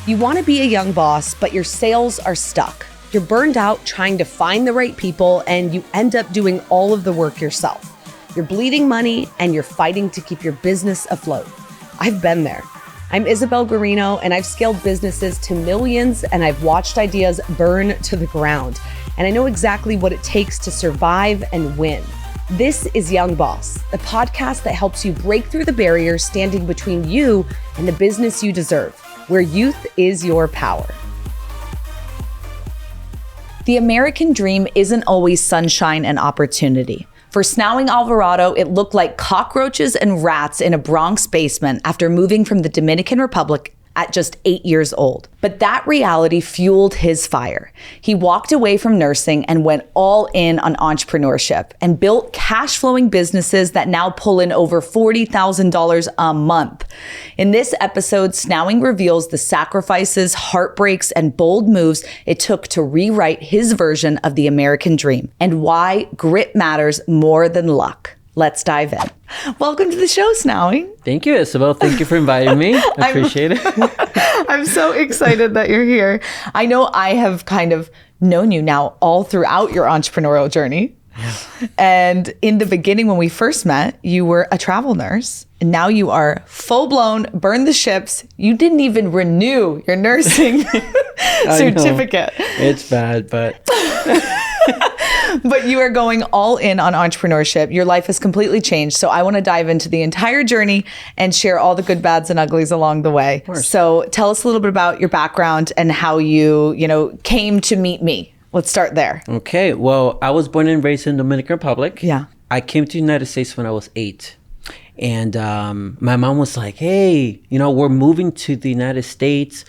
You want to be a young boss, but your sales are stuck. You're burned out trying to find the right people, and you end up doing all of the work yourself. You're bleeding money, and you're fighting to keep your business afloat. I've been there. I'm Isabel Guarino, and I've scaled businesses to millions, and I've watched ideas burn to the ground. And I know exactly what it takes to survive and win. This is Young Boss, the podcast that helps you break through the barriers standing between you and the business you deserve, where youth is your power. The American dream isn't always sunshine and opportunity. For Snawing Alvarado, it looked like cockroaches and rats in a Bronx basement after moving from the Dominican Republic at just 8 years old. But that reality fueled his fire. He walked away from nursing and went all in on entrepreneurship and built cash flowing businesses that now pull in over $40,000 a month. In this episode, Snawing reveals the sacrifices, heartbreaks, and bold moves it took to rewrite his version of the American dream and why grit matters more than luck. Let's dive in. Welcome to the show, Snawing. Thank you, Isabel. Thank you for inviting me. I appreciate it. I'm so excited that you're here. I know I have kind of known you now all throughout your entrepreneurial journey. And in the beginning, when we first met, you were a travel nurse. And now you are full-blown, burn the ships. You didn't even renew your nursing certificate. It's bad, but... But you are going all in on entrepreneurship. Your life has completely changed. So I want to dive into the entire journey and share all the good, bads, and uglies along the way. So tell us a little bit about your background and how you came to meet me. Let's start there. Okay. Well, I was born and raised in the Dominican Republic. Yeah. I came to the United States when I was 8. And my mom was like, hey, we're moving to the United States.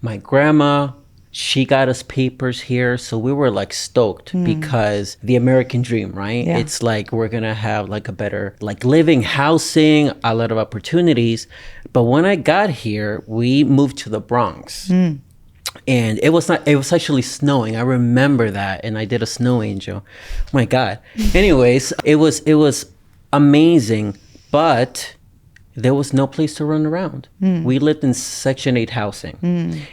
My grandma, she got us papers here. So we were like stoked because the American dream, right? Yeah. It's like we're going to have like a better living, housing, a lot of opportunities. But when I got here, we moved to the Bronx. And it was actually snowing. I remember that. And I did a snow angel. Oh my God. Anyways, it was amazing, but there was no place to run around. We lived in Section 8 housing.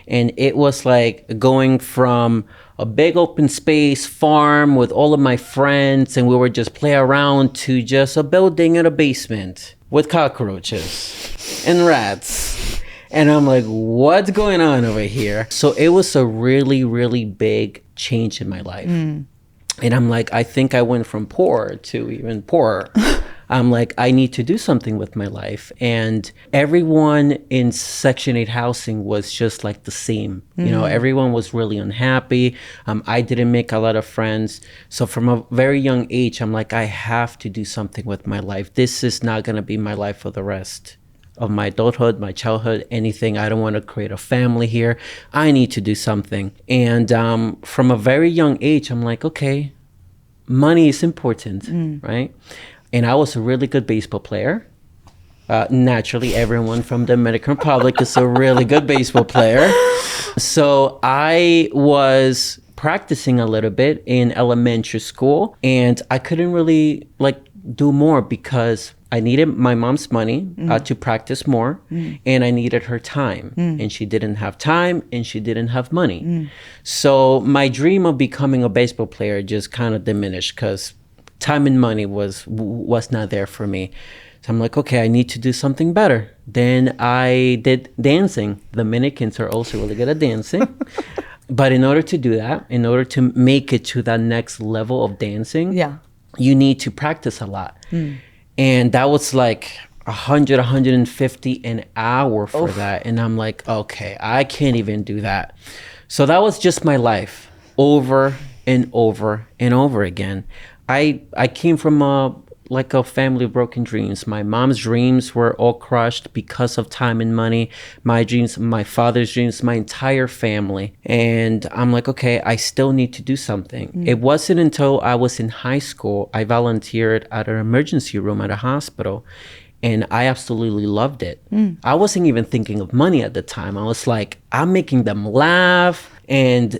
And it was like going from a big open space farm with all of my friends, and we would just play around, to just a building in a basement with cockroaches and rats. And I'm like, what's going on over here? So it was a really, really big change in my life. And I'm like, I think I went from poor to even poorer. I'm like, I need to do something with my life. And everyone in Section 8 housing was just like the same. Everyone was really unhappy. I didn't make a lot of friends. So from a very young age, I'm like, I have to do something with my life. This is not going to be my life for the rest of my adulthood, my childhood, anything. I don't want to create a family here. I need to do something. And from a very young age, I'm like, okay, money is important, right? And I was a really good baseball player. Naturally, everyone from the Dominican Republic is a really good baseball player. So I was practicing a little bit in elementary school, and I couldn't really do more because I needed my mom's money to practice more, and I needed her time. And she didn't have time, and she didn't have money. So my dream of becoming a baseball player just kind of diminished because time and money was not there for me. So I'm like, okay, I need to do something better. Then I did dancing. The Dominicans are also really good at dancing. But in order to do that, in order to make it to that next level of dancing, you need to practice a lot. And that was like 100, 150 an hour for that. And I'm like, okay, I can't even do that. So that was just my life over and over and over again. I came from a family of broken dreams. My mom's dreams were all crushed because of time and money. My dreams, my father's dreams, my entire family. And I'm like, okay, I still need to do something. It wasn't until I was in high school, I volunteered at an emergency room at a hospital. And I absolutely loved it. I wasn't even thinking of money at the time. I was like, I'm making them laugh. And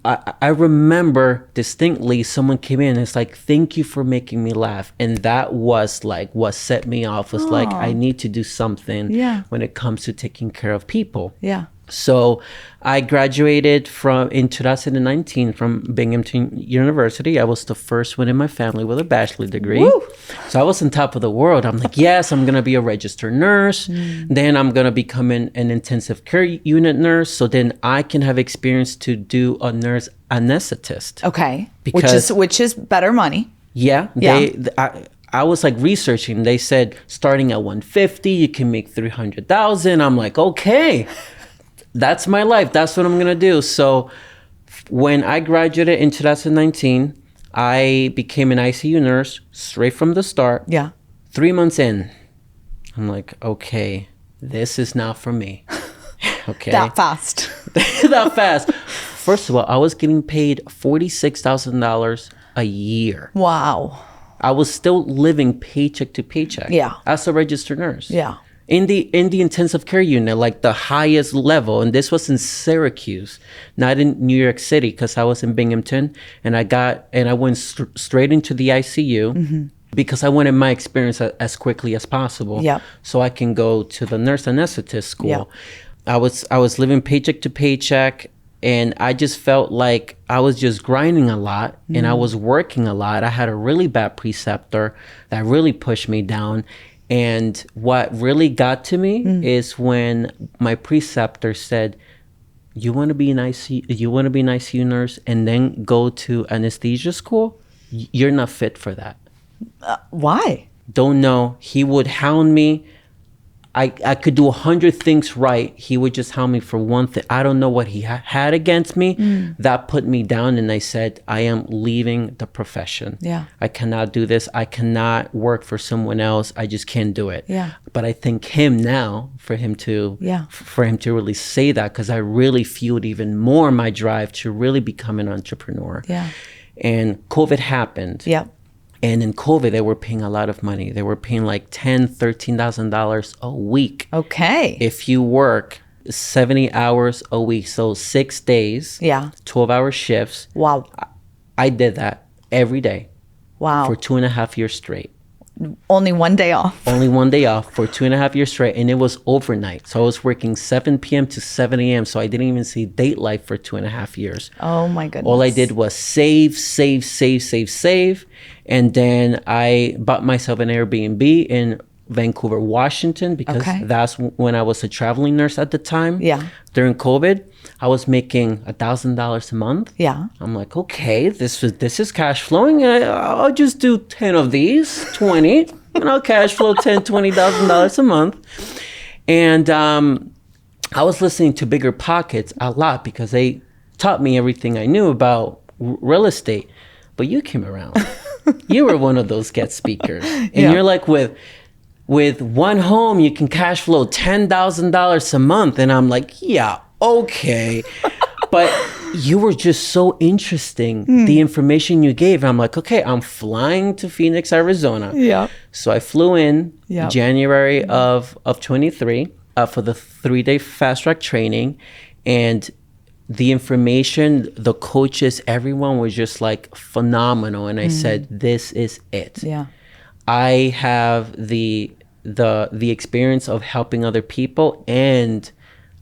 I remember distinctly someone came in and it's like, thank you for making me laugh. And that was like what set me off, was like, I need to do something when it comes to taking care of people. Yeah. So I graduated in 2019 from Binghamton University. I was the first one in my family with a bachelor's degree. Woo! So I was on top of the world. I'm like, yes, I'm going to be a registered nurse. Then I'm going to become an intensive care unit nurse. So then I can have experience to do a nurse anesthetist. Okay. Because- which is better money. Yeah. I was like researching. They said starting at 150, you can make 300,000. I'm like, okay. That's my life. That's what I'm going to do. So when I graduated in 2019, I became an ICU nurse straight from the start. Yeah. 3 months in, I'm like, okay, this is not for me. Okay. That fast. That fast. First of all, I was getting paid $46,000 a year. Wow. I was still living paycheck to paycheck. Yeah. As a registered nurse. Yeah. In the intensive care unit, like the highest level, and this was in Syracuse, not in New York City, because I was in Binghamton, and I went straight into the ICU because I wanted my experience as quickly as possible. Yep. So I can go to the nurse anesthetist school. Yep. I was living paycheck to paycheck, and I just felt like I was just grinding a lot and I was working a lot. I had a really bad preceptor that really pushed me down. And what really got to me is when my preceptor said, you want to be an ICU nurse and then go to anesthesia school? You're not fit for that. Why? Don't know. He would hound me. I could do 100 things right. He would just hound me for one thing. I don't know what he had against me. That put me down, and I said, I am leaving the profession. Yeah. I cannot do this. I cannot work for someone else. I just can't do it. Yeah. But I thank him now for him to really say that, because I really fueled even more my drive to really become an entrepreneur. Yeah. And COVID happened. Yep. And in COVID, they were paying a lot of money. They were paying like $10,000, $13,000 a week. Okay. If you work 70 hours a week, so 6 days, 12-hour shifts. Wow. I did that every day. Wow. For 2.5 years straight. Only one day off. Only one day off for 2.5 years straight. And it was overnight. So I was working 7 p.m. to 7 a.m. So I didn't even see daylight for 2.5 years. Oh my goodness. All I did was save. And then I bought myself an Airbnb in Vancouver, Washington, because that's when I was a traveling nurse at the time. Yeah. During COVID, I was making $1,000 a month. Yeah. I'm like, okay, this is cash flowing. I'll just do 10 of these, 20, and I'll cash flow $20,000 a month. And I was listening to Bigger Pockets a lot because they taught me everything I knew about real estate. But you came around. You were one of those guest speakers. And you're like, with one home, you can cash flow $10,000 a month. And I'm like, yeah, okay. But you were just so interesting, the information you gave. I'm like, okay, I'm flying to Phoenix, Arizona. Yeah. So I flew in January of 23 for the 3-day fast track training. And the information, the coaches, everyone was just like phenomenal. And I said, this is it. Yeah. I have the experience of helping other people, and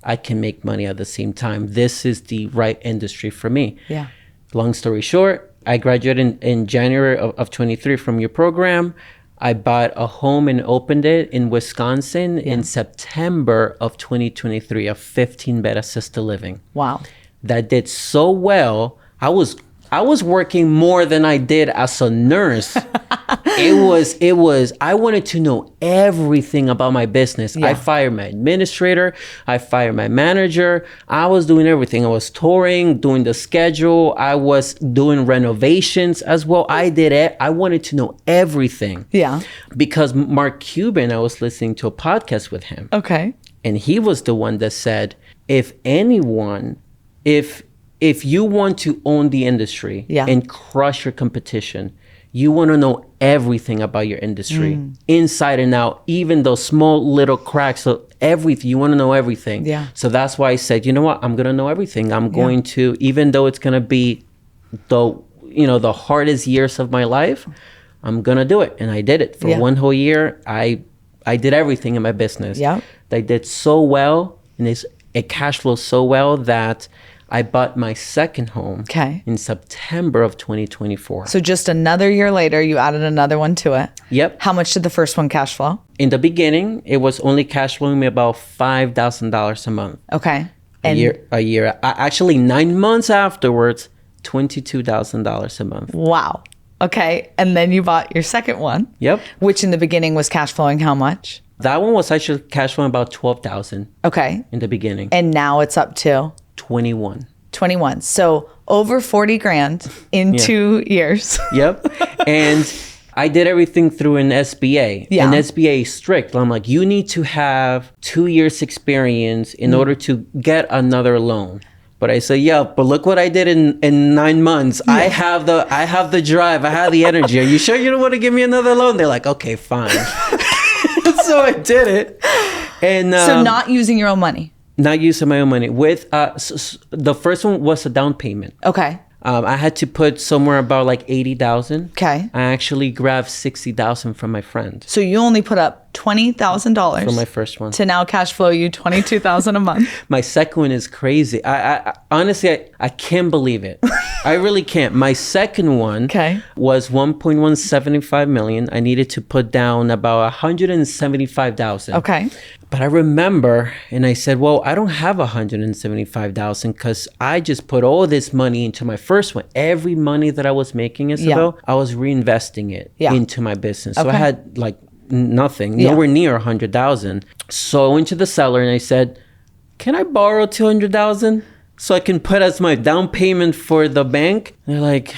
I can make money at the same time. This is the right industry for me. Yeah. Long story short, I graduated in January of 23 from your program. I bought a home and opened it in Wisconsin in September of 2023, a 15-bed assisted living. Wow. That did so well. I was working more than I did as a nurse. It was, I wanted to know everything about my business. Yeah. I fired my administrator. I fired my manager. I was doing everything. I was touring, doing the schedule. I was doing renovations as well. I did it. I wanted to know everything. Yeah. Because Mark Cuban, I was listening to a podcast with him. Okay. And he was the one that said, if you want to own the industry and crush your competition, you want to know everything about your industry, inside and out, even those small little cracks. So everything, you want to know everything. Yeah. So that's why I said, you know what? I'm going to know everything. I'm going to, even though it's going to be the hardest years of my life, I'm going to do it. And I did it for 1 whole year. I did everything in my business. Yeah. I did so well. And it cash flowed so well that I bought my second home in September of 2024. So just another year later, you added another one to it. Yep. How much did the first one cash flow? In the beginning, it was only cash flowing me about $5,000 a month. Okay. And a year. Actually, 9 months afterwards, $22,000 a month. Wow. Okay. And then you bought your second one. Yep. Which in the beginning was cash flowing how much? That one was actually cash flowing about $12,000. Okay. In the beginning. And now it's up to? 21. So over 40 grand in 2 years. Yep. And I did everything through an SBA. Yeah. An SBA is strict. I'm like, you need to have 2 years experience in order to get another loan. But I said, yeah, but look what I did in 9 months. Yeah. I have the drive. I have the energy. Are you sure you don't want to give me another loan? They're like, okay, fine. So I did it. And so not using your own money. Not using my own money. With the first one was a down payment. Okay. I had to put somewhere about like 80,000. Okay. I actually grabbed 60,000 from my friend. So you only put up $20,000 for my first one to now cash flow you $22,000 a month. My second one is crazy. I honestly I can't believe it. I really can't. My second one was 1.175 million. I needed to put down about 175,000. Okay. But I remember, and I said, well, I don't have 175,000 because I just put all this money into my first one. Every money that I was making, Isabel, I was reinvesting it into my business. So I had like nothing, nowhere near 100,000. So I went to the seller and I said, can I borrow 200,000 so I can put as my down payment for the bank? And they're like,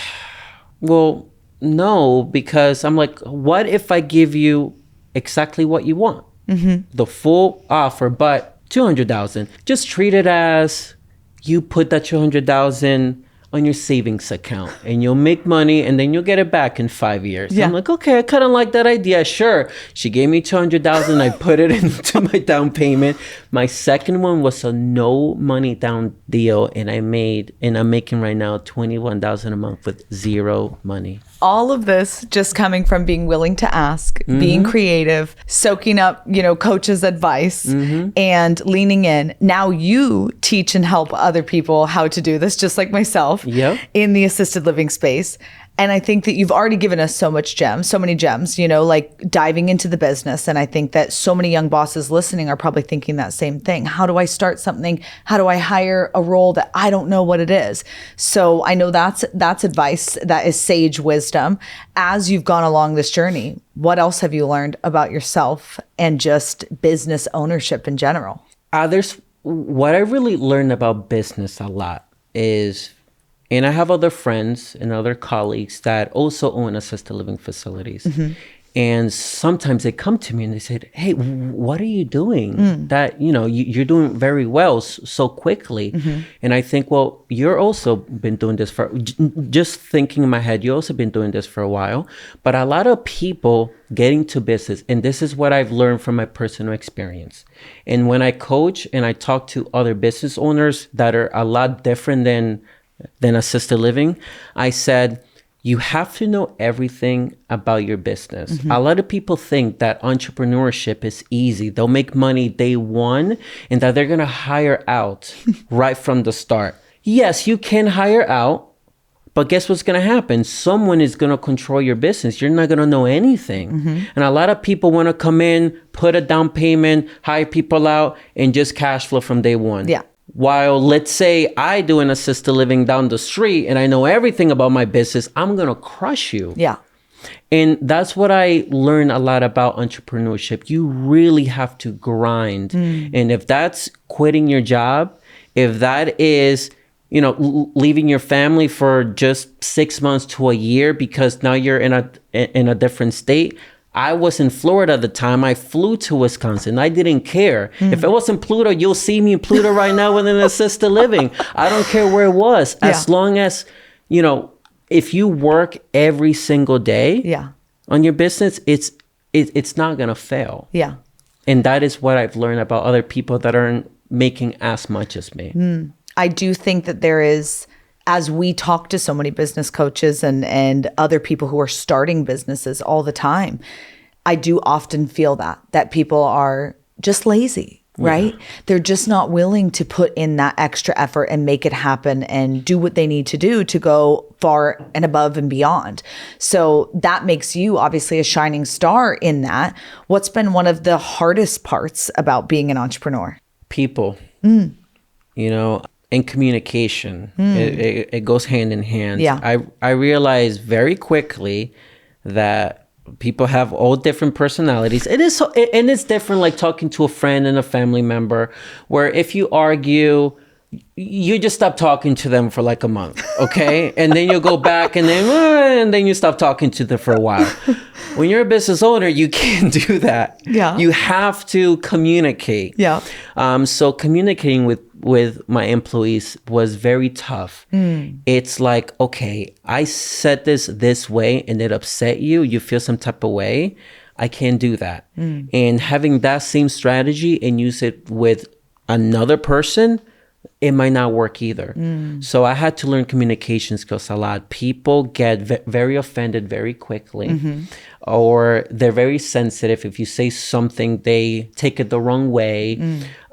well, no, because I'm like, what if I give you exactly what you want? The full offer, but 200,000. Just treat it as you put that 200,000 on your savings account and you'll make money and then you'll get it back in 5 years. I'm like, okay, I kind of like that idea. Sure. She gave me 200,000. I put it into my down payment. My second one was a no money down deal, and I'm making right now 21,000 a month with zero money. All of this just coming from being willing to ask, being creative, soaking up, coaches' advice, and leaning in. Now you teach and help other people how to do this, just like myself, in the assisted living space. And I think that you've already given us so many gems, like diving into the business. And I think that so many young bosses listening are probably thinking that same thing. How do I start something? How do I hire a role that I don't know what it is? So I know that's advice. That is sage wisdom. As you've gone along this journey, what else have you learned about yourself and just business ownership in general? What I really learned about business a lot is, and I have other friends and other colleagues that also own assisted living facilities. And sometimes they come to me and they say, hey, what are you doing? That, you're doing very well so quickly. And I think, well, you're also been doing this just thinking in my head, you also been doing this for a while. But a lot of people get into business, and this is what I've learned from my personal experience. And when I coach and I talk to other business owners that are a lot different than assisted living, I said, you have to know everything about your business. A lot of people think that entrepreneurship is easy. They'll make money day one and that they're going to hire out right from the start. Yes, you can hire out, but guess what's going to happen? Someone is going to control your business. You're not going to know anything. And a lot of people want to come in, put a down payment, hire people out, and just cash flow from day one. Yeah. While let's say I do an assisted living down the street and I know everything about my business, I'm going to crush you. Yeah. And that's what I learned a lot about entrepreneurship. You really have to grind. And if that's quitting your job, if that is, leaving your family for just 6 months to a year because now you're in a different state. I was in Florida at the time. I flew to Wisconsin. I didn't care. If it wasn't Pluto, you'll see me in Pluto right now with an assisted living. I don't care where it was. As long as, if you work every single day on your business, it's not going to fail. Yeah. And that is what I've learned about other people that aren't making as much as me. I do think that there is, as we talk to so many business coaches and other people who are starting businesses all the time, I do often feel that people are just lazy. right? They're just not willing to put in that extra effort and make it happen and do what they need to do to go far and above and beyond. So that makes you obviously a shining star in that. What's been one of the hardest parts about being an entrepreneur? People, and communication. It goes hand in hand. Yeah. I realized very quickly that people have all different personalities. It is and it's different, like talking to a friend and a family member, where if you argue, you just stop talking to them for like a month, okay? And then you'll go back and then you stop talking to them for a while. When you're a business owner, you can't do that. Yeah. You have to communicate. Yeah. So communicating with my employees was very tough. It's like, okay, I said this way and it upset you. You feel some type of way. I can't do that. And having that same strategy and use it with another person, it might not work either. So I had to learn communication skills a lot. People get very offended very quickly, or they're very sensitive. If you say something, they take it the wrong way.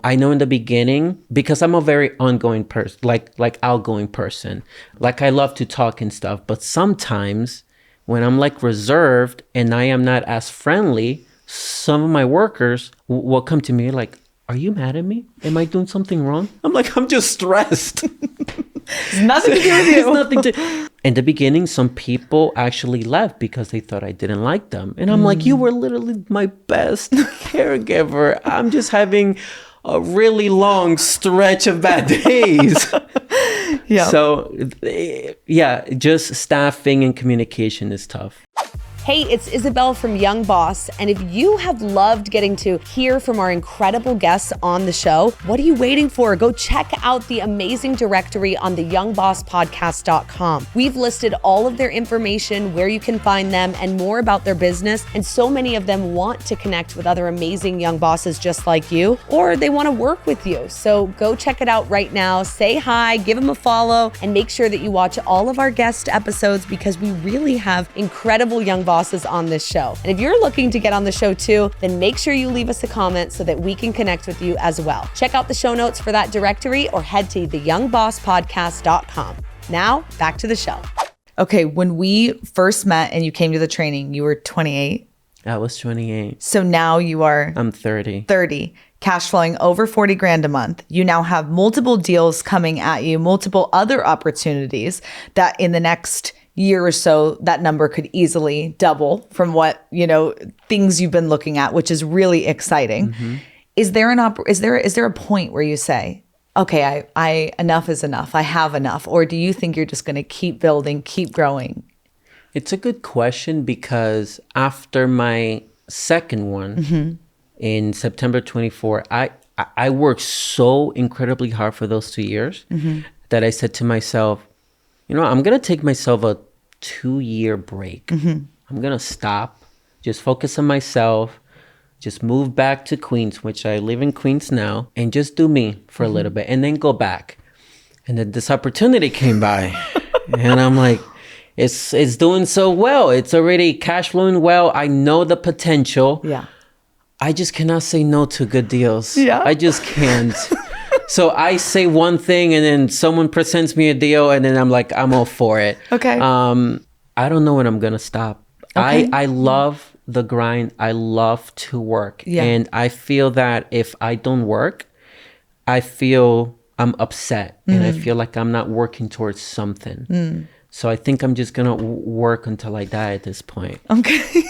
I know in the beginning, because I'm a very ongoing person, like outgoing person. Like I love to talk and stuff, but sometimes when I'm like reserved and I am not as friendly, some of my workers will come to me like, "Are you mad at me? Am I doing something wrong?" I'm like, "I'm just stressed." It's nothing to do with you. It's nothing to. In the beginning, some people actually left because they thought I didn't like them. And I'm like, "You were literally my best caregiver. I'm just having a really long stretch of bad days." Yeah. So, just staffing and communication is tough. Hey, it's Isabel from Young Boss, and if you have loved getting to hear from our incredible guests on the show, what are you waiting for? Go check out the amazing directory on the youngbosspodcast.com. We've listed all of their information, where you can find them, and more about their business, and so many of them want to connect with other amazing young bosses just like you, or they want to work with you. So go check it out right now, say hi, give them a follow, and make sure that you watch all of our guest episodes because we really have incredible young bosses on this show. And if you're looking to get on the show too, then make sure you leave us a comment so that we can connect with you as well. Check out the show notes for that directory or head to theyoungbosspodcast.com. Now, back to the show. Okay, when we first met and you came to the training, you were 28. I was 28. So now you are... I'm 30. 30. Cash flowing over 40 grand a month. You now have multiple deals coming at you, multiple other opportunities that in the next year or so, that number could easily double from what, things you've been looking at, which is really exciting. Is there is there a point where you say, okay, I enough is enough. I have enough. Or do you think you're just going to keep building, keep growing? It's a good question because after my second one in September 24, I worked so incredibly hard for those 2 years that I said to myself, I'm going to take myself a 2-year break. I'm going to stop, just focus on myself, just move back to Queens, which I live in Queens now, and just do me for a little bit and then go back. And then this opportunity came by and I'm like, it's doing so well. It's already cash flowing well. I know the potential. Yeah. I just cannot say no to good deals. Yeah. I just can't. So I say one thing and then someone presents me a deal and then I'm like, I'm all for it. Okay. I don't know when I'm going to stop. Okay. I love the grind. I love to work. Yeah. And I feel that if I don't work, I feel I'm upset and I feel like I'm not working towards something. So I think I'm just going to work until I die at this point. Okay.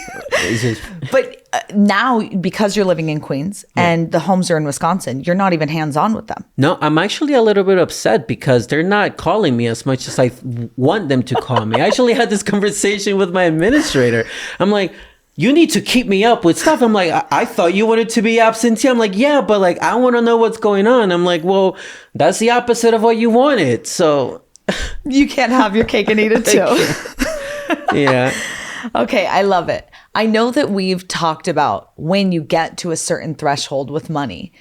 But now, because you're living in Queens and the homes are in Wisconsin, you're not even hands-on with them. No, I'm actually a little bit upset because they're not calling me as much as I want them to call me. I actually had this conversation with my administrator. I'm like, you need to keep me up with stuff. I'm like, I thought you wanted to be absentee. I'm like, yeah, but like, I want to know what's going on. I'm like, well, that's the opposite of what you wanted. So you can't have your cake and eat it too. Yeah. Okay, I love it. I know that we've talked about when you get to a certain threshold with money,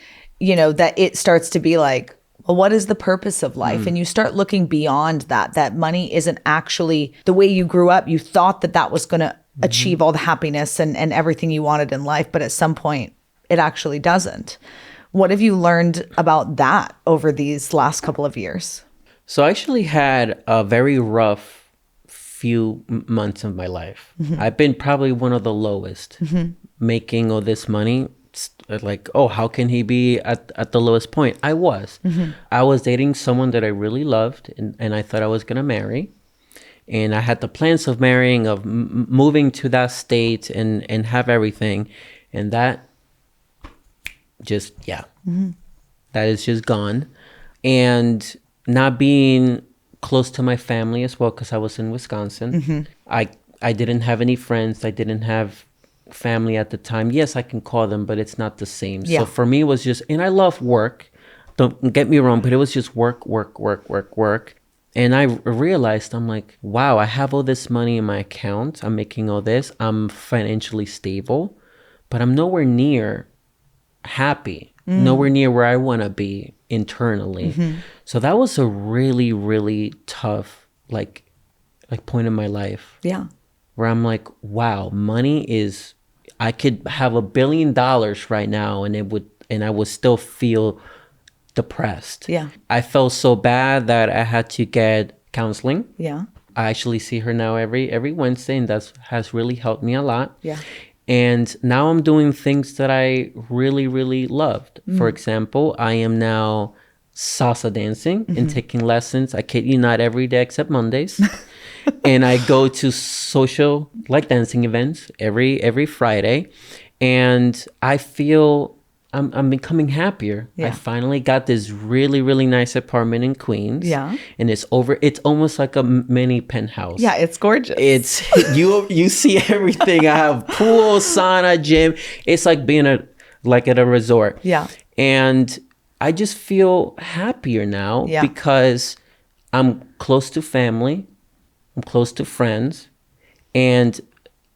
that it starts to be like, well, what is the purpose of life? And you start looking beyond that money isn't actually the way you grew up. You thought that was going to achieve all the happiness and everything you wanted in life. But at some point, it actually doesn't. What have you learned about that over these last couple of years? So I actually had a very rough few months of my life. I've been probably one of the lowest, making all this money. Like, oh, how can he be at the lowest point? I was. I was dating someone that I really loved, and I thought I was going to marry. And I had the plans of marrying, of moving to that state and have everything. And that just, that is just gone. And not being close to my family as well, because I was in Wisconsin. I didn't have any friends. I didn't have family at the time. Yes, I can call them, but it's not the same. So for me, it was just, and I love work. Don't get me wrong, but it was just work. And I realized, I'm like, wow, I have all this money in my account. I'm making all this. I'm financially stable, but I'm nowhere near happy, nowhere near where I want to be internally. So that was a really, really tough, like point in my life. Yeah. Where I'm like, wow, money is, I could have $1 billion right now and I would still feel depressed. Yeah. I felt so bad that I had to get counseling. Yeah. I actually see her now every Wednesday, and that has really helped me a lot. Yeah. And now I'm doing things that I really, really loved. For example, I am now salsa dancing and taking lessons. I kid you not, every day except Mondays. And I go to social, like dancing events every Friday. And I feel I'm becoming happier. Yeah. I finally got this really, really nice apartment in Queens. Yeah. And it's almost like a mini penthouse. Yeah, it's gorgeous. It's you see everything. I have pool, sauna, gym. It's like being at a resort. Yeah. And I just feel happier now because I'm close to family. I'm close to friends, and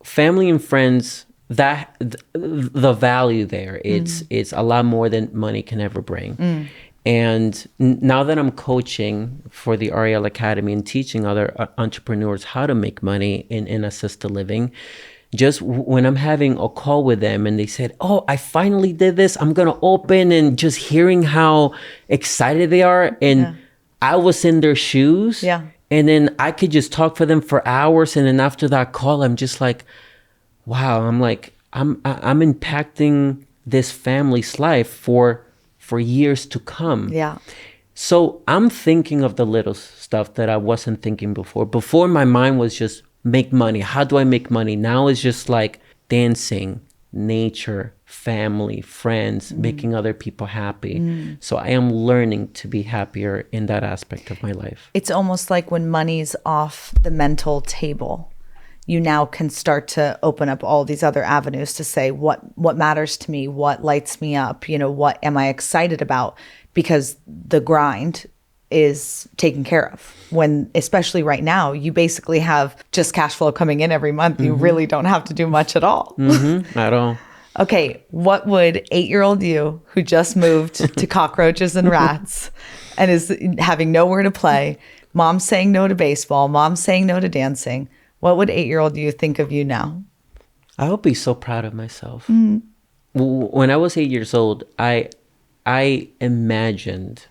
family and friends, that the value there, it's a lot more than money can ever bring. And now that I'm coaching for the REL Academy and teaching other entrepreneurs how to make money in assisted living, just when I'm having a call with them and they said, oh, I finally did this, I'm going to open, and just hearing how excited they are. And I was in their shoes. Yeah. And then I could just talk for them for hours. And then after that call, I'm just like, wow, I'm impacting this family's life for years to come. Yeah. So I'm thinking of the little stuff that I wasn't thinking before. Before, my mind was just make money. How do I make money? Now it's just like dancing, nature, family, friends, making other people happy. So I am learning to be happier in that aspect of my life. It's almost like when money's off the mental table, you now can start to open up all these other avenues to say what matters to me, what lights me up, what am I excited about, because the grind is taken care of. When, especially right now, you basically have just cash flow coming in every month. You really don't have to do much at all. At all. Okay, what would 8-year-old you, who just moved to cockroaches and rats and is having nowhere to play, mom saying no to baseball, mom saying no to dancing, what would 8-year-old you think of you now? I would be so proud of myself. When I was 8 years old, I imagined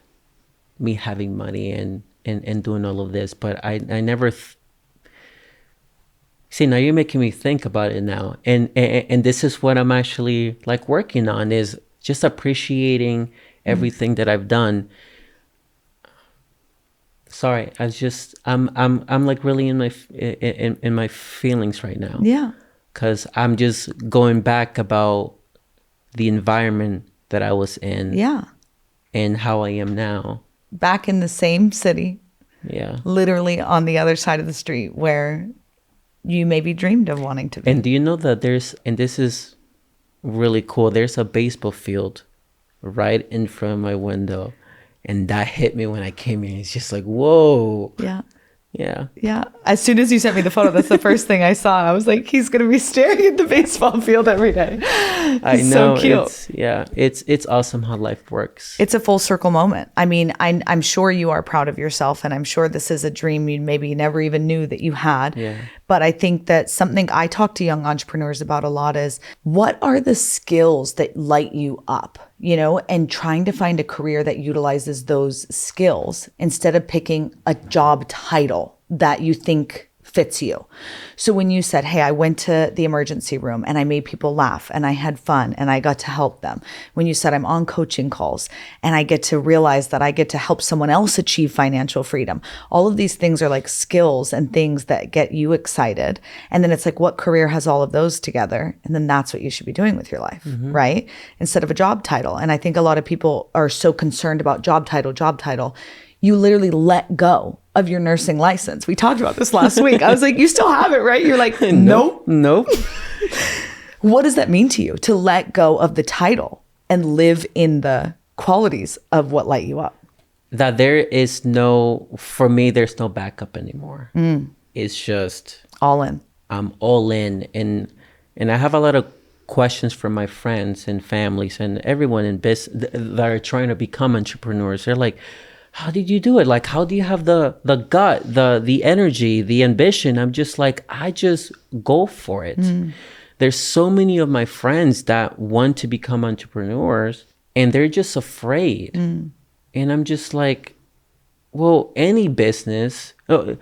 me having money and doing all of this, but I never... See, now you're making me think about it now. And this is what I'm actually like working on, is just appreciating everything that I've done. Sorry, I'm like really in my feelings right now. Yeah. Cause I'm just going back about the environment that I was in. Yeah. And how I am now. Back in the same city. Yeah. Literally on the other side of the street where you maybe dreamed of wanting to be. And do you know that and this is really cool, there's a baseball field right in front of my window. And that hit me when I came here. It's just like, whoa. Yeah. Yeah. Yeah. As soon as you sent me the photo, that's the first thing I saw. I was like, he's going to be staring at the baseball field every day. I know. So cute. It's awesome how life works. It's a full circle moment. I mean, I'm sure you are proud of yourself, and I'm sure this is a dream you maybe never even knew that you had. Yeah. But I think that something I talk to young entrepreneurs about a lot is, what are the skills that light you up? and trying to find a career that utilizes those skills instead of picking a job title that you think fits you. So when you said, hey, I went to the emergency room and I made people laugh and I had fun and I got to help them. When you said I'm on coaching calls and I get to realize that I get to help someone else achieve financial freedom. All of these things are like skills and things that get you excited. And then it's like, what career has all of those together? And then that's what you should be doing with your life, right? Instead of a job title. And I think a lot of people are so concerned about job title. You literally let go of your nursing license. We talked about this last week. I was like, you still have it, right? You're like, nope. What does that mean to you to let go of the title and live in the qualities of what light you up? That there is for me, there's no backup anymore. It's just all in. I'm all in. And I have a lot of questions from my friends and families and everyone in business that are trying to become entrepreneurs. They're like, how did you do it? Like, how do you have the gut, the energy, the ambition? I'm just like, I just go for it. There's so many of my friends that want to become entrepreneurs and they're just afraid. And I'm just like, well, any business,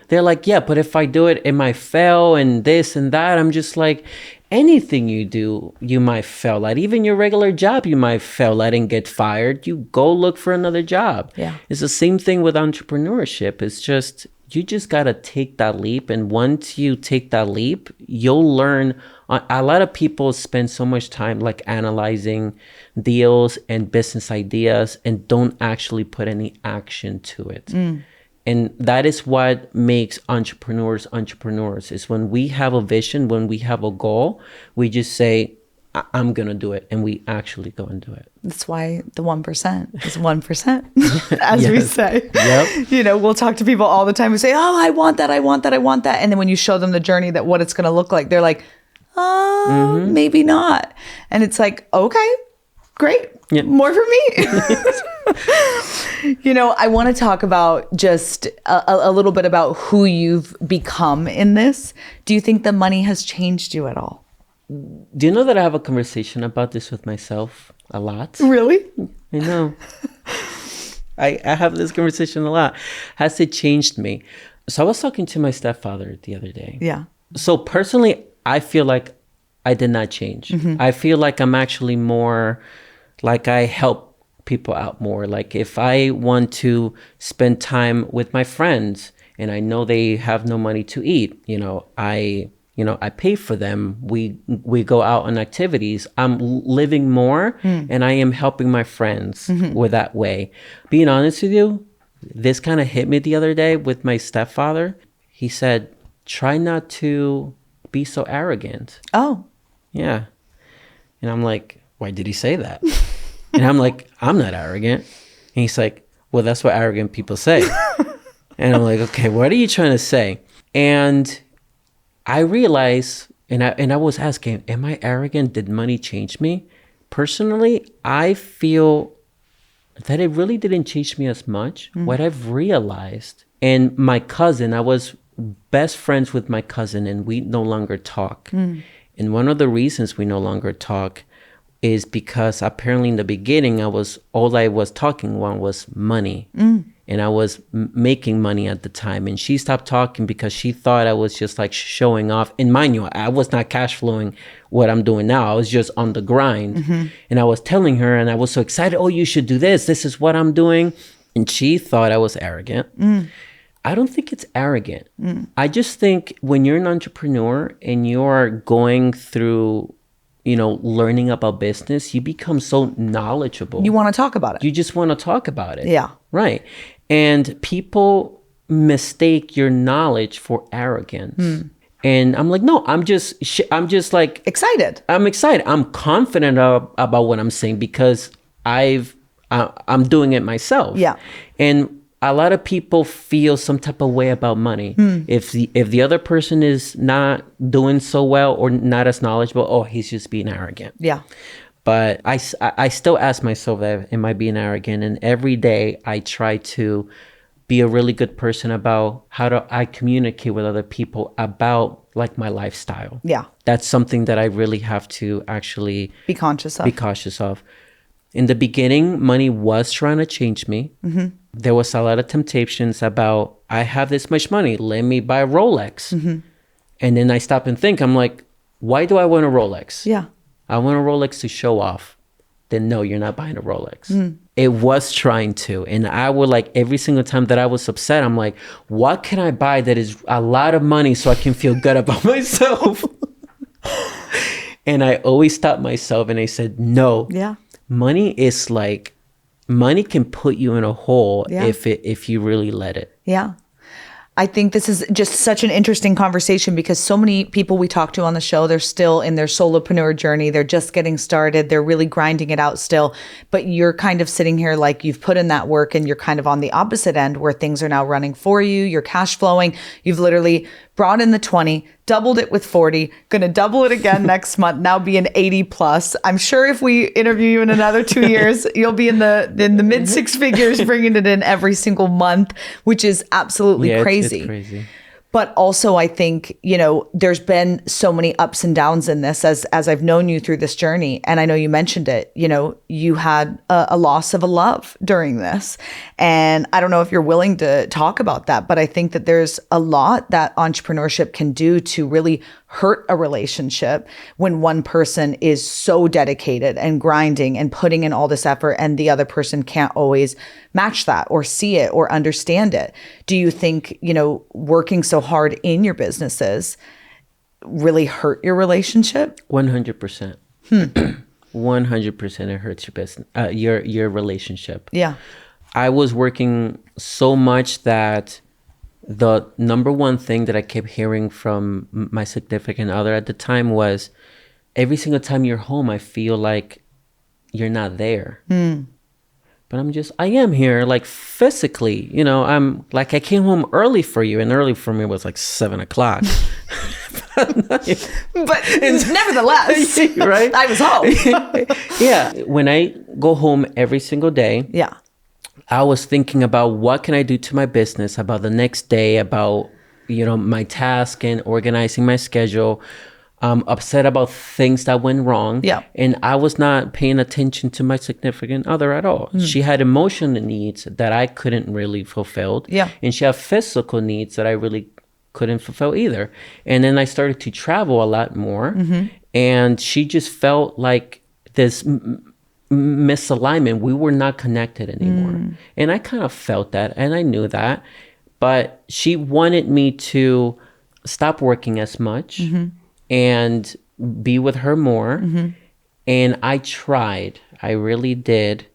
they're like, yeah, but if I do it, it might fail and this and that. I'm just like, anything you do, you might fail at. Even your regular job, you might fail at and get fired. You go look for another job. Yeah. It's the same thing with entrepreneurship. It's just, you just got to take that leap. And once you take that leap, you'll learn. A lot of people spend so much time like analyzing deals and business ideas and don't actually put any action to it. And that is what makes entrepreneurs is when we have a vision, when we have a goal, we just say, I'm going to do it. And we actually go and do it. That's why the 1% is 1%, as we say. Yep. We'll talk to people all the time who say, oh, I want that. And then when you show them the journey that what it's going to look like, they're like, maybe not. And it's like, okay, great. Yep. More for me. I want to talk about just a little bit about who you've become in this. Do you think the money has changed you at all? Do you know that I have a conversation about this with myself a lot? Really? I know. I have this conversation a lot. Has it changed me? So I was talking to my stepfather the other day. Yeah. So personally, I feel like I did not change. I feel like I'm actually more like I help people out more. Like if I want to spend time with my friends and I know they have no money to eat, I pay for them. We go out on activities. I'm living more and I am helping my friends with that way. Being honest with you, this kind of hit me the other day with my stepfather. He said, try not to be so arrogant. Oh. Yeah. And I'm like, why did he say that? And I'm like, I'm not arrogant. And he's like, well, that's what arrogant people say. And I'm like, okay, what are you trying to say? And I realized, and I was asking, am I arrogant? Did money change me? Personally, I feel that it really didn't change me as much. What I've realized, and my cousin, I was best friends with my cousin and we no longer talk. And one of the reasons we no longer talk is because apparently in the beginning, all I was talking about was money. And I was making money at the time. And she stopped talking because she thought I was just like showing off. And mind you, I was not cash flowing what I'm doing now. I was just on the grind. And I was telling her and I was so excited, oh, you should do this. This is what I'm doing. And she thought I was arrogant. I don't think it's arrogant. I just think when you're an entrepreneur and you're going through learning about business, you become so knowledgeable. You want to talk about it. You just want to talk about it. Yeah. Right. And people mistake your knowledge for arrogance. And I'm like, no, I'm just like excited. I'm excited. I'm confident about what I'm saying because I'm doing it myself. Yeah. And a lot of people feel some type of way about money. If the other person is not doing so well or not as knowledgeable, oh, he's just being arrogant. Yeah. But I still ask myself, am I being arrogant? And every day I try to be a really good person about how do I communicate with other people about like my lifestyle. Yeah. That's something that I really have to actually be conscious of. In the beginning, money was trying to change me. There was a lot of temptations about, I have this much money, let me buy a Rolex. And then I stop and think, I'm like, why do I want a Rolex? Yeah. I want a Rolex to show off. Then no, you're not buying a Rolex. It was trying to. And I would like, every single time that I was upset, I'm like, what can I buy that is a lot of money so I can feel good about myself? And I always stopped myself and I said, no. Yeah. Money is like, money can put you in a hole Yeah. if you really let it. Yeah. I think this is just such an interesting conversation because so many people we talk to on the show, they're still in their solopreneur journey. They're just getting started. They're really grinding it out still. But you're kind of sitting here like you've put in that work and you're kind of on the opposite end where things are now running for you. You're cash flowing. You've literally brought in the 20, doubled it with 40, going to double it again next month, now be an 80 plus. I'm sure if we interview you in another 2 years, you'll be in the mid six figures, bringing it in every single month, which is absolutely crazy. It's crazy. But also, I think, there's been so many ups and downs in this as I've known you through this journey. And I know you mentioned it, you had a loss of a love during this. And I don't know if you're willing to talk about that, but I think that there's a lot that entrepreneurship can do to really hurt a relationship when one person is so dedicated and grinding and putting in all this effort and the other person can't always match that or see it or understand it. Do you think, working so hard in your businesses really hurt your relationship? 100%. 100% it hurts your business, your relationship. Yeah. I was working so much that the number one thing that I kept hearing from my significant other at the time was, every single time you're home, I feel like you're not there. But I am here, like physically, I'm like, I came home early for you, and early for me was like 7:00. But nevertheless, right? I was home. Yeah. When I go home every single day, Yeah. I was thinking about what can I do to my business, about the next day, about, my task and organizing my schedule. Upset about things that went wrong. Yeah. And I was not paying attention to my significant other at all. She had emotional needs that I couldn't really fulfill. Yeah. And she had physical needs that I really couldn't fulfill either. And then I started to travel a lot more. And she just felt like this misalignment. We were not connected anymore. And I kind of felt that, and I knew that. But she wanted me to stop working as much and be with her more. And I tried. I really did.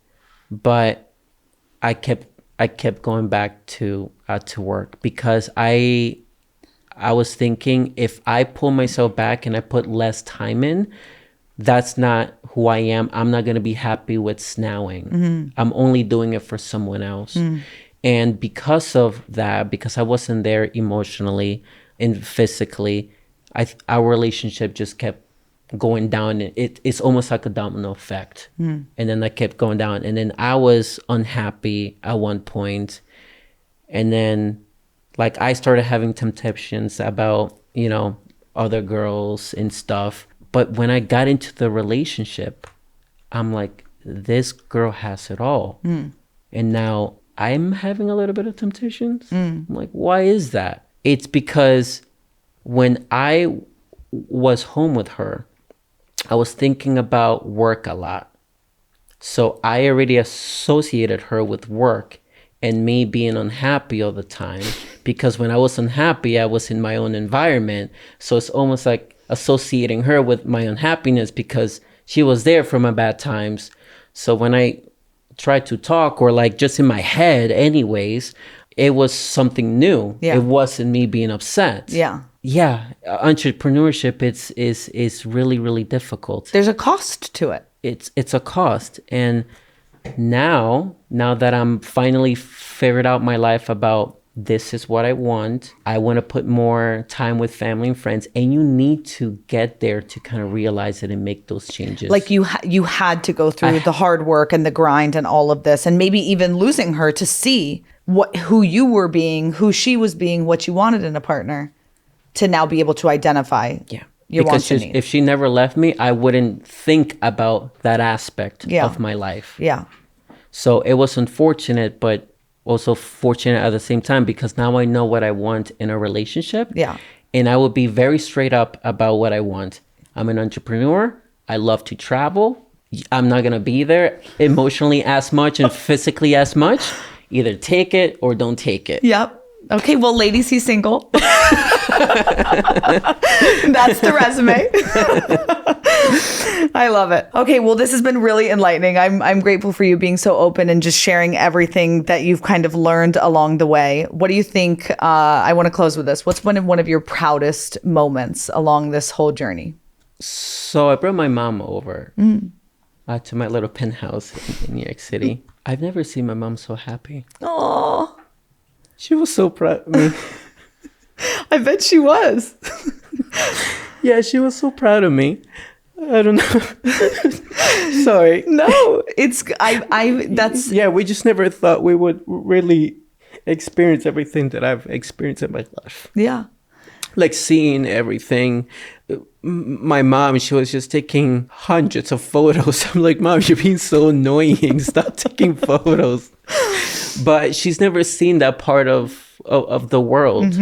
But I kept going back to work because I was thinking, if I pull myself back and I put less time in, that's not who I am. I'm not going to be happy with snowing. I'm only doing it for someone else. And because of that, because I wasn't there emotionally and physically, our relationship just kept going down. It's almost like a domino effect. And then I kept going down. And then I was unhappy at one point. And then like I started having temptations about, other girls and stuff. But when I got into the relationship, I'm like, this girl has it all. And now I'm having a little bit of temptations. I'm like, why is that? It's because when I was home with her, I was thinking about work a lot. So I already associated her with work and me being unhappy all the time, because when I was unhappy, I was in my own environment. So it's almost like associating her with my unhappiness because she was there for my bad times. So when I tried to talk, or like just in my head anyways, it was something new. Yeah. It wasn't me being upset. Yeah. Yeah. Entrepreneurship, is really, really difficult. There's a cost to it. It's a cost. And now that I'm finally figured out my life about this is what I want to put more time with family and friends. And you need to get there to kind of realize it and make those changes. Like you had to go through the hard work and the grind and all of this, and maybe even losing her to see who you were being, who she was being, what you wanted in a partner, to now be able to identify. Yeah. your because wants and needs. if she never left me, I wouldn't think about that aspect of my life. Yeah. So it was unfortunate, but also fortunate at the same time, because now I know what I want in a relationship. Yeah. And I will be very straight up about what I want. I'm an entrepreneur. I love to travel. I'm not going to be there emotionally as much and physically as much. Either take it or don't take it. Yep. Okay, well, ladies, he's single. That's the resume. I love it. Okay, well, this has been really enlightening. I'm grateful for you being so open and just sharing everything that you've kind of learned along the way. What do you think? I want to close with this. What's one of your proudest moments along this whole journey? So I brought my mom over to my little penthouse in New York City. I've never seen my mom so happy. Oh. She was so proud of me. I bet she was. Yeah, she was so proud of me. I don't know. Sorry. No, that's... Yeah, we just never thought we would really experience everything that I've experienced in my life. Yeah. Like seeing everything. My mom, she was just taking hundreds of photos. I'm like, Mom, you're being so annoying. Stop taking photos. But she's never seen that part of the world.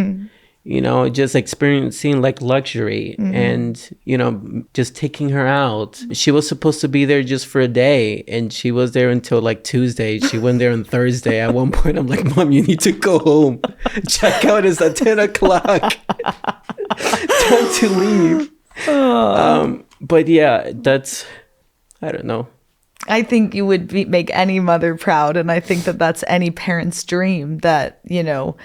You know, just experiencing like luxury and, you know, just taking her out. She was supposed to be there just for a day, and she was there until like Tuesday. She went there on Thursday. At one point, I'm like, Mom, you need to go home. Checkout is at 10 o'clock. Time to leave. But yeah, I don't know. I think you would make any mother proud. And I think that that's any parent's dream, that, you know,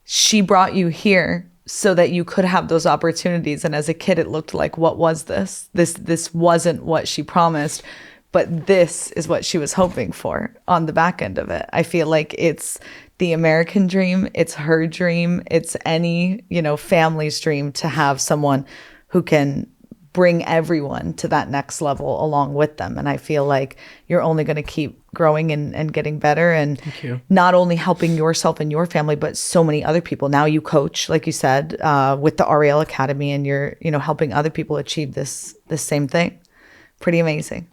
she brought you here so that you could have those opportunities. And as a kid, it looked like, what was this? This wasn't what she promised, but this is what she was hoping for on the back end of it. I feel like it's the American dream. It's her dream. It's any, you know, family's dream to have someone who can bring everyone to that next level along with them. And I feel like you're only going to keep growing and getting better, and not only helping yourself and your family, but so many other people. Now you coach, like you said, with the REL Academy, and you're, you know, helping other people achieve this same thing. Pretty amazing.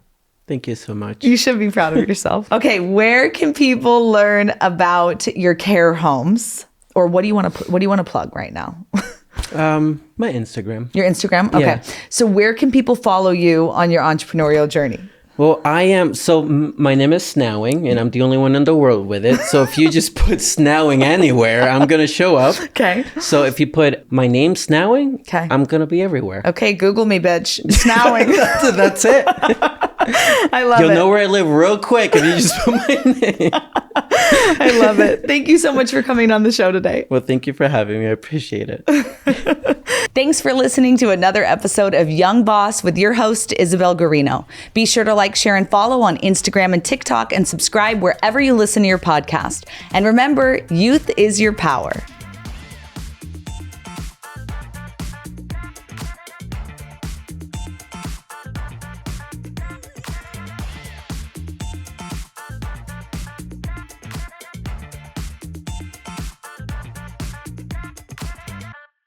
Thank you so much. You should be proud of yourself. Okay, where can people learn about your care homes, or what do you want to plug right now? My Instagram. Your Instagram? Okay. Yeah. So where can people follow you on your entrepreneurial journey? Well, my name is Snawing, and I'm the only one in the world with it. So if you just put Snawing anywhere, I'm going to show up. Okay. So if you put my name Snawing, I'm going to be everywhere. Okay, Google me, bitch. Snawing. That's it. I love it. You'll know where I live real quick if you just put my name. I love it. Thank you so much for coming on the show today. Well, thank you for having me. I appreciate it. Thanks for listening to another episode of Young Boss with your host, Isabel Guarino. Be sure to like, share, and follow on Instagram and TikTok, and subscribe wherever you listen to your podcast. And remember, youth is your power.